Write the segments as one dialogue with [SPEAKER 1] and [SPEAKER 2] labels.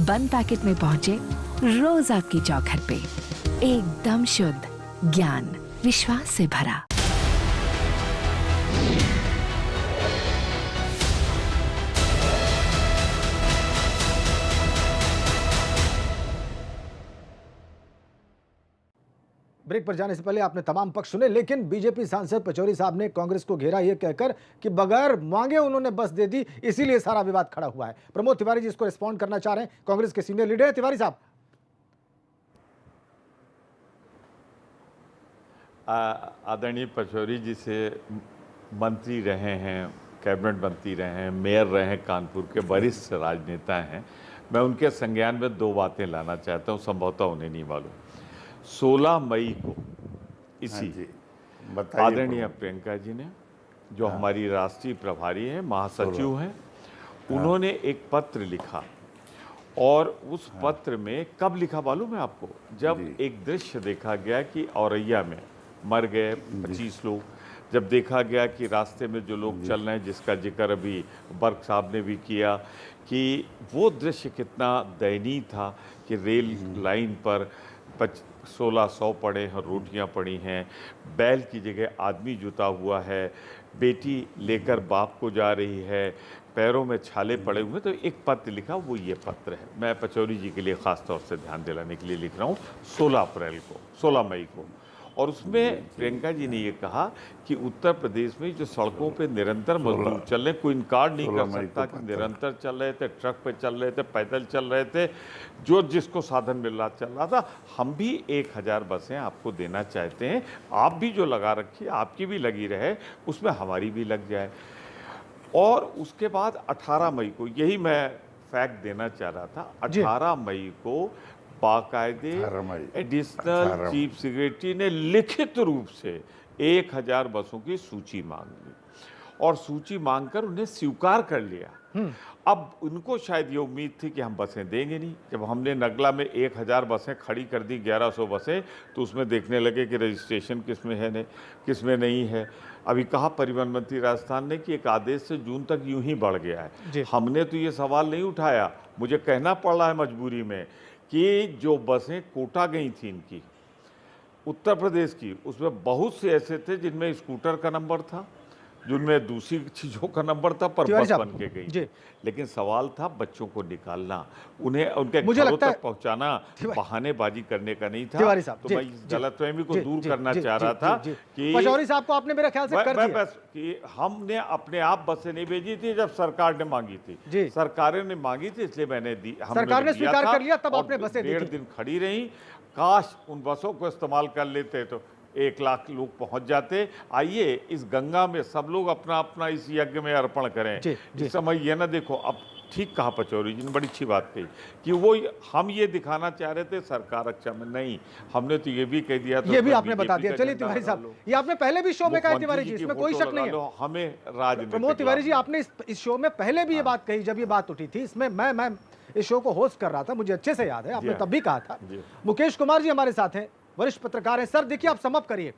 [SPEAKER 1] बंद पैकेट में पहुंचे रोज आपकी चौखट पे, एकदम शुद्ध, ज्ञान विश्वास से भरा।
[SPEAKER 2] ब्रेक पर जाने से पहले आपने तमाम पक्ष सुने, लेकिन बीजेपी सांसद पचौरी साहब ने कांग्रेस को घेरा यह कहकर कि बगैर मांगे उन्होंने बस दे दी, इसीलिए सारा विवाद खड़ा हुआ है। प्रमोद तिवारी जी इसको रिस्पॉन्ड करना चाह रहे हैं, कांग्रेस के सीनियर लीडर हैं। तिवारी साहब,
[SPEAKER 3] आदरणीय पचौरी जी से मंत्री रहे हैं, कैबिनेट मंत्री रहे हैं, मेयर रहे हैं, कानपुर के वरिष्ठ राजनेता हैं। मैं उनके संज्ञान में दो बातें लाना चाहता हूँ, संभवतः उन्हें नहीं मालूम। 16 मई को इसी आदरणीय प्रियंका जी ने, जो हमारी राष्ट्रीय प्रभारी हैं, महासचिव हैं, उन्होंने एक पत्र लिखा। और उस पत्र में कब लिखा मालूम है आपको? जब एक दृश्य देखा गया कि औरैया में मर गए 25 लोग, जब देखा गया कि रास्ते में जो लोग चल रहे हैं, जिसका जिक्र अभी बर्क साहब ने भी किया, कि वो दृश्य कितना दयनीय था कि रेल लाइन पर 1600 पड़े हैं, रोटियां पड़ी हैं, बैल की जगह आदमी जुता हुआ है, बेटी लेकर बाप को जा रही है, पैरों में छाले पड़े हुए। तो एक पत्र लिखा, वो ये पत्र है। मैं पचौरी जी के लिए ख़ास तौर से ध्यान दिलाने के लिए लिख रहा हूँ। 16 मई को। और उसमें प्रियंका जी ने ये कहा कि उत्तर प्रदेश में जो सड़कों पे निरंतर मजदूर चल रहे, कोई इनकार नहीं कर सकता कि निरंतर चल रहे थे, ट्रक पे चल रहे थे, पैदल चल रहे थे, जो जिसको साधन मिल रहा चल रहा था। हम भी 1000 बसें आपको देना चाहते हैं, आप भी जो लगा रखी, आपकी भी लगी रहे, उसमें हमारी भी लग जाए। और उसके बाद 18 मई को, यही मैं फैक्ट देना चाह रहा था, 18 मई को बाकायदे एडिशनल चीफ सेक्रेटरी ने लिखित रूप से 1000 बसों की सूची मांग ली और सूची मांगकर उन्हें स्वीकार कर लिया। अब उनको शायद ये उम्मीद थी कि हम बसें देंगे नहीं। जब हमने नगला में 1000 बसें खड़ी कर दी, 1100 बसें, तो उसमें देखने लगे कि रजिस्ट्रेशन किसमें है, नहीं किसमें नहीं है। अभी कहा परिवहन मंत्री राजस्थान ने कि एक आदेश से जून तक यूं ही बढ़ गया है। हमने तो ये सवाल नहीं उठाया, मुझे कहना पड़ रहा है मजबूरी में, कि जो बसें कोटा गई थी इनकी, उत्तर प्रदेश की, उसमें बहुत से ऐसे थे जिनमें स्कूटर का नंबर था, जिनमें दूसरी चीज़ों का नंबर था, पर बस बन के गई। लेकिन सवाल था बच्चों को निकालना, उन्हें उनके घरों तक पहुंचाना, बहानेबाजी करने का नहीं था। तो मैं इस गलतफहमी को दूर करना चाह रहा था कि
[SPEAKER 2] पचौरी साहब को आपने मेरे ख्याल से कर दिया।
[SPEAKER 3] बस कि हमने अपने आप बसें नहीं भेजी थी, जब सरकार ने मांगी थी, सरकारों ने मांगी थी, इसलिए मैंने दी,
[SPEAKER 2] सरकार ने स्वीकार कर लिया, तब आपने बसें दी।
[SPEAKER 3] 1.5 दिन खड़ी रही। काश उन बसों को इस्तेमाल कर लेते तो 1 लाख लोग पहुंच जाते। आइए इस गंगा में सब लोग अपना अपना इस यज्ञ में अर्पण करें। इस समय ये ना देखो, अब ठीक कहा पचौरी जी ने, बड़ी अच्छी बात कही कि वो हम ये दिखाना चाह रहे थे सरकार रक्षा में नहीं, हमने तो ये भी कह दिया, तो
[SPEAKER 2] ये भी आपने बता दिया। चलिए तिवारी साहब, ये आपने पहले भी शो में कहा तिवारी जी, इसमें कोई शक नहीं है।
[SPEAKER 3] हमें राजनीति,
[SPEAKER 2] प्रमोद तिवारी जी, आपने इस शो में पहले भी ये बात कही, जब ये बात उठी थी, इसमें मैं इस शो को होस्ट कर रहा था, मुझे अच्छे से याद है, आपने तब भी कहा था। मुकेश कुमार जी हमारे साथ हैं, वरिष्ठ पत्रकार हैं। सर देखिए, आप समअप करिए।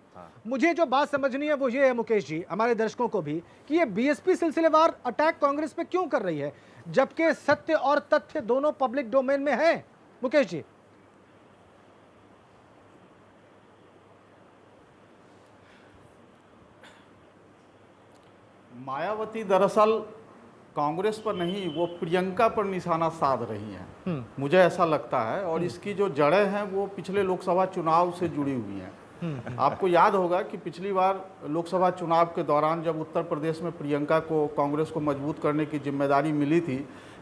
[SPEAKER 2] मुझे जो बात समझनी है वो ये है मुकेश जी, हमारे दर्शकों को भी, कि ये बीएसपी सिलसिलेवार अटैक कांग्रेस पे क्यों कर रही है, जबकि सत्य और तथ्य दोनों पब्लिक डोमेन में हैं। मुकेश जी।
[SPEAKER 4] मायावती दरअसल कांग्रेस पर नहीं, वो प्रियंका पर निशाना साध रही हैं, मुझे ऐसा लगता है। और इसकी जो जड़ें हैं वो पिछले लोकसभा चुनाव से जुड़ी हुई हैं। आपको याद होगा कि पिछली बार लोकसभा चुनाव के दौरान जब उत्तर प्रदेश में प्रियंका को कांग्रेस को मजबूत करने की जिम्मेदारी मिली थी,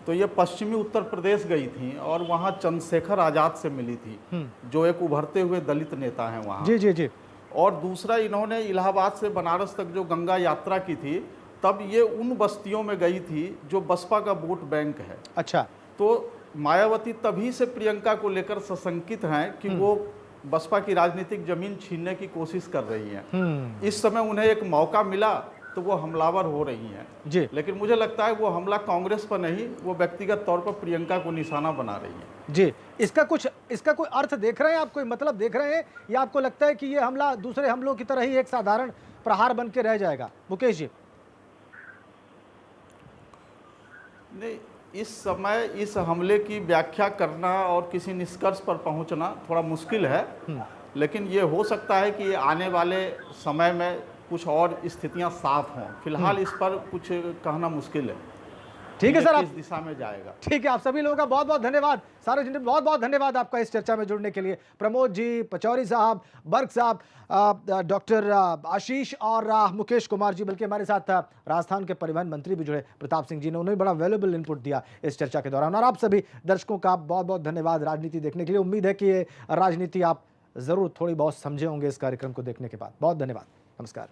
[SPEAKER 4] तो ये पश्चिमी उत्तर प्रदेश गई थी और वहाँ चंद्रशेखर आज़ाद से मिली थी, जो एक उभरते हुए दलित नेता हैं वहाँ। जी। और दूसरा, इन्होंने इलाहाबाद से बनारस तक जो गंगा यात्रा की थी, तब ये उन बस्तियों में गई थी जो बसपा का वोट बैंक है।
[SPEAKER 2] अच्छा।
[SPEAKER 4] तो मायावती तभी से प्रियंका को लेकर सशंकित हैं कि वो बसपा की राजनीतिक जमीन छीनने की कोशिश कर रही हैं। इस समय उन्हें एक मौका मिला तो वो हमलावर हो रही हैं
[SPEAKER 2] जी।
[SPEAKER 4] लेकिन मुझे लगता है वो हमला कांग्रेस पर नहीं, वो व्यक्तिगत तौर पर प्रियंका को निशाना बना रही हैं
[SPEAKER 2] जी। इसका कोई अर्थ देख रहे हैं आप, कोई मतलब देख रहे हैं, या आपको लगता है कि ये हमला दूसरे हमलों की तरह ही एक साधारण प्रहार बन के रह जाएगा? मुकेश जी।
[SPEAKER 4] नहीं, इस समय इस हमले की व्याख्या करना और किसी निष्कर्ष पर पहुंचना थोड़ा मुश्किल है, लेकिन ये हो सकता है कि आने वाले समय में कुछ और स्थितियां साफ हों। फिलहाल इस पर कुछ कहना मुश्किल है।
[SPEAKER 2] ठीक है सर,
[SPEAKER 4] किस दिशा में जाएगा।
[SPEAKER 2] ठीक है, आप सभी लोगों का बहुत बहुत धन्यवाद, सारे जिन बहुत बहुत धन्यवाद आपका इस चर्चा में जुड़ने के लिए। प्रमोद जी, पचौरी साहब, बर्ग साहब, डॉक्टर आशीष और मुकेश कुमार जी, बल्कि हमारे साथ राजस्थान के परिवहन मंत्री भी जुड़े प्रताप सिंह जी ने, उन्होंने बड़ा वैल्यूएबल इनपुट दिया इस चर्चा के दौरान। और आप सभी दर्शकों का बहुत बहुत धन्यवाद राजनीति देखने के लिए। उम्मीद है कि ये राजनीति आप जरूर थोड़ी बहुत समझे होंगे इस कार्यक्रम को देखने के बाद। बहुत धन्यवाद, नमस्कार।